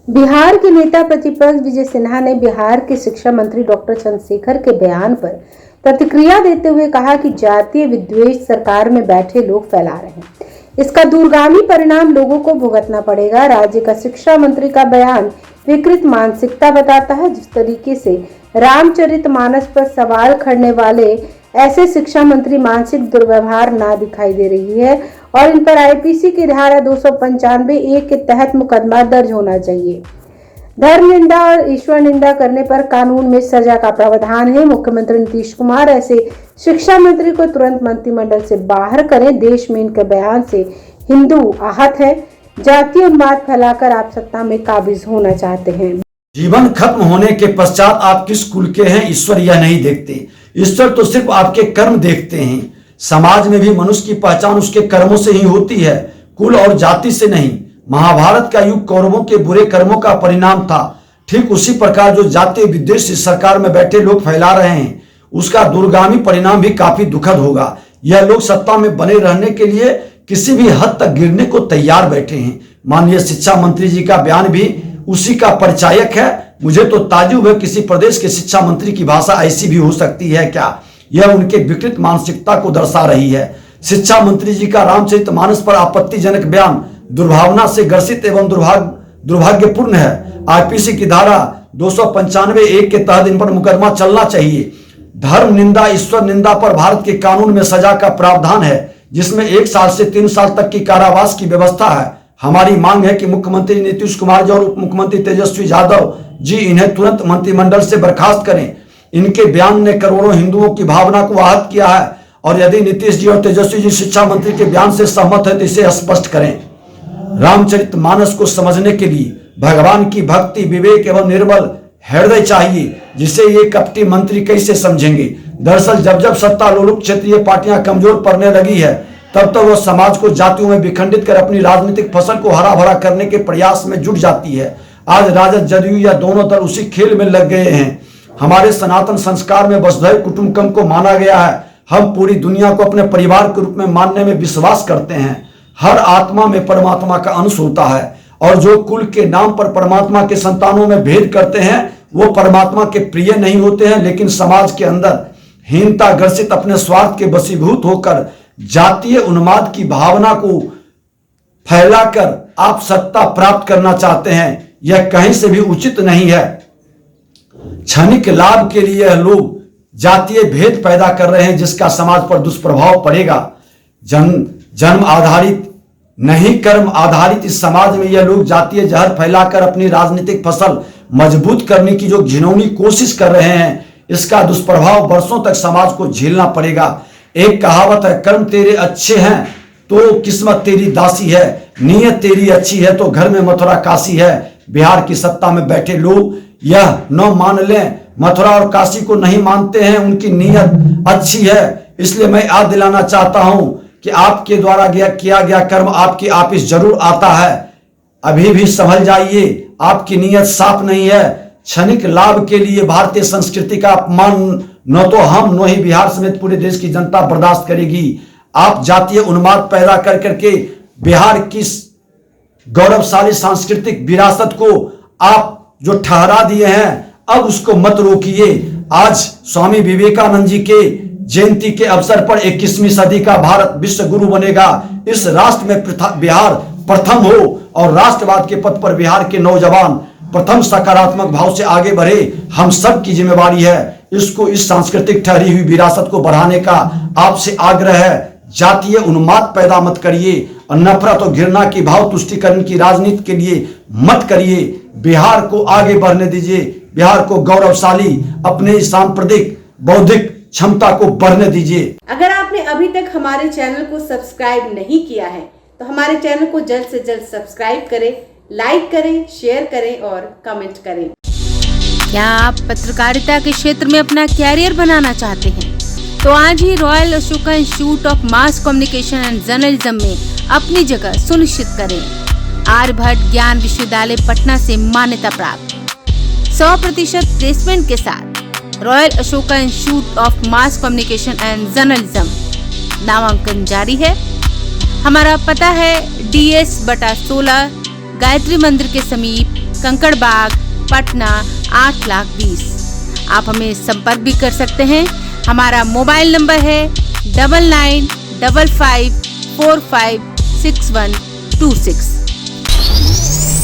बिहार के नेता प्रतिपक्ष विजय सिन्हा ने बिहार के शिक्षा मंत्री डॉक्टर चंद्रशेखर के बयान पर प्रतिक्रिया देते हुए कहा कि जातीय विद्वेष सरकार में बैठे लोग फैला रहे हैं। इसका दूरगामी परिणाम लोगों को भुगतना पड़ेगा। राज्य का शिक्षा मंत्री का बयान विकृत मानसिकता बताता है। जिस तरीके से रामचरितमानस पर सवाल खड़ने वाले ऐसे शिक्षा मंत्री मानसिक दुर्व्यवहार ना दिखाई दे रही है और इन पर आईपीसी की धारा 295(a) के तहत मुकदमा दर्ज होना चाहिए। धर्म निंदा और ईश्वर निंदा करने पर कानून में सजा का प्रावधान है। मुख्यमंत्री नीतीश कुमार ऐसे शिक्षा मंत्री को तुरंत मंत्रिमंडल से बाहर करें। देश में इनके बयान से हिंदू आहत है। जातीय उन्माद फैलाकर आप सत्ता में काबिज होना चाहते हैं। जीवन खत्म होने के पश्चात आप किस कुल के हैं ईश्वर यह नहीं देखते। ईश्वर तो सिर्फ आपके कर्म देखते हैं। समाज में भी मनुष्य की पहचान उसके कर्मों से ही होती है, कुल और जाति से नहीं। महाभारत का युग कौरवों के बुरे कर्मों का परिणाम था। ठीक उसी प्रकार जो जातीय विद्वेष इस सरकार में बैठे लोग फैला रहे हैं, उसका दूरगामी परिणाम भी काफी दुखद होगा। यह लोग सत्ता में बने रहने के लिए किसी भी हद तक गिरने को तैयार बैठे हैं। माननीय शिक्षा मंत्री जी का बयान भी उसी का परिचायक है। मुझे तो ताज्जुब है, किसी प्रदेश के शिक्षा मंत्री की भाषा ऐसी भी हो सकती है क्या? यह उनके विकृत मानसिकता को दर्शा रही है। शिक्षा मंत्री जी का रामचरितमानस पर आपत्तिजनक बयान दुर्भावना से ग्रसित एवं दुर्भाग्यपूर्ण है। आईपीसी की धारा 295(a) के तहत इन पर मुकदमा चलना चाहिए। धर्म निंदा, ईश्वर निंदा पर भारत के कानून में सजा का प्रावधान है, जिसमें 1 साल से 3 साल तक की कारावास की व्यवस्था है। हमारी मांग है कि मुख्यमंत्री नीतीश कुमार जी और उप मुख्यमंत्री तेजस्वी यादव जी इन्हें तुरंत मंत्रिमंडल से बर्खास्त करें। इनके बयान ने करोड़ों हिंदुओं की भावना को आहत किया है और यदि नीतीश जी और तेजस्वी जी शिक्षा मंत्री के बयान से सहमत है तो इसे स्पष्ट करें। रामचरितमानस को समझने के लिए भगवान की भक्ति, विवेक एवं निर्मल हृदय चाहिए, जिसे ये कपटी मंत्री कैसे समझेंगे। दरअसल जब जब सत्ता लोलुप क्षेत्रीय पार्टियां कमजोर पड़ने लगी है, तब तक वह समाज को जातियों में विखंडित कर अपनी राजनीतिक फसल को हरा भरा करने के प्रयास में जुट जाती है। आज राजद जदयू या दोनों दल उसी खेल में लग गए हैं। हमारे सनातन संस्कार में वसुधैव कुटुंबकम को माना गया है। हम पूरी दुनिया को अपने परिवार के रूप में मानने में विश्वास करते हैं। हर आत्मा में परमात्मा का अंश होता है और जो कुल के नाम पर परमात्मा के संतानों में भेद करते हैं वो परमात्मा के प्रिय नहीं होते हैं। लेकिन समाज के अंदर हीनता ग्रसित अपने स्वार्थ के वशीभूत होकर जातीय उन्माद की भावना को फैलाकर आप सत्ता प्राप्त करना चाहते हैं, यह कहीं से भी उचित नहीं है। क्षणिक लाभ के लिए लोग जातीय भेद पैदा कर रहे हैं, जिसका समाज पर दुष्प्रभाव पड़ेगा। जन्म आधारित नहीं कर्म आधारित इस समाज में यह लोग जातीय जहर फैलाकर अपनी राजनीतिक फसल मजबूत करने की जो घिनौनी कोशिश कर रहे हैं, इसका दुष्प्रभाव वर्षों तक समाज को झेलना पड़ेगा। एक कहावत है, कर्म तेरे अच्छे हैं तो किस्मत तेरी दासी है, नीयत तेरी अच्छी है तो घर में मथुरा काशी है। बिहार की सत्ता में बैठे लोग यह न मान लें, मथुरा और काशी को नहीं मानते हैं, उनकी नीयत अच्छी है। इसलिए मैं याद दिलाना चाहता हूं कि आपके द्वारा किया गया कर्म आपकी ऑफिस जरूर आता है। अभी भी संभल जाइए, आपकी नीयत साफ नहीं है। क्षणिक लाभ के लिए भारतीय संस्कृति का अपमान न तो हम न ही बिहार समेत पूरे देश की जनता बर्दाश्त करेगी। आप जातीय उन्माद पैदा कर करके बिहार की गौरवशाली सांस्कृतिक विरासत को आप जो ठहरा दिए हैं, अब उसको मत रोकिए। आज स्वामी विवेकानंद जी के जयंती के अवसर पर 21वीं सदी का भारत विश्व गुरु बनेगा। इस राष्ट्र में बिहार प्रथम हो और राष्ट्रवाद के पथ पर बिहार के नौजवान प्रथम सकारात्मक भाव से आगे बढ़े। हम सब की जिम्मेवारी है इसको, इस सांस्कृतिक ठहरी हुई विरासत को बढ़ाने का आपसे आग्रह है। जातीय उन्माद पैदा मत करिए और नफरत और घृणा की भाव तुष्टिकरण की राजनीति के लिए मत करिए। बिहार को आगे बढ़ने दीजिए, बिहार को गौरवशाली अपने सांप्रदायिक बौद्धिक क्षमता को बढ़ने दीजिए। अगर आपने अभी तक हमारे चैनल को सब्सक्राइब नहीं किया है तो हमारे चैनल को जल्द से जल्द सब्सक्राइब करें, लाइक करें, शेयर करें और कमेंट करें। क्या आप पत्रकारिता के क्षेत्र में अपना कैरियर बनाना चाहते हैं? तो आज ही royal Ashoka institute of mass communication and journalism में अपनी जगह सुनिश्चित करें। आर्यभट्ट ज्ञान विश्वविद्यालय पटना से मान्यता प्राप्त 100% प्लेसमेंट के साथ royal Ashoka institute of mass communication and journalism नामांकन जारी है। हमारा पता है DS/16 गायत्री मंदिर के समीप कंकड़बाग, पटना 8,20,000। आप हमें संपर्क भी कर सकते हैं। हमारा मोबाइल नंबर है 9955456126।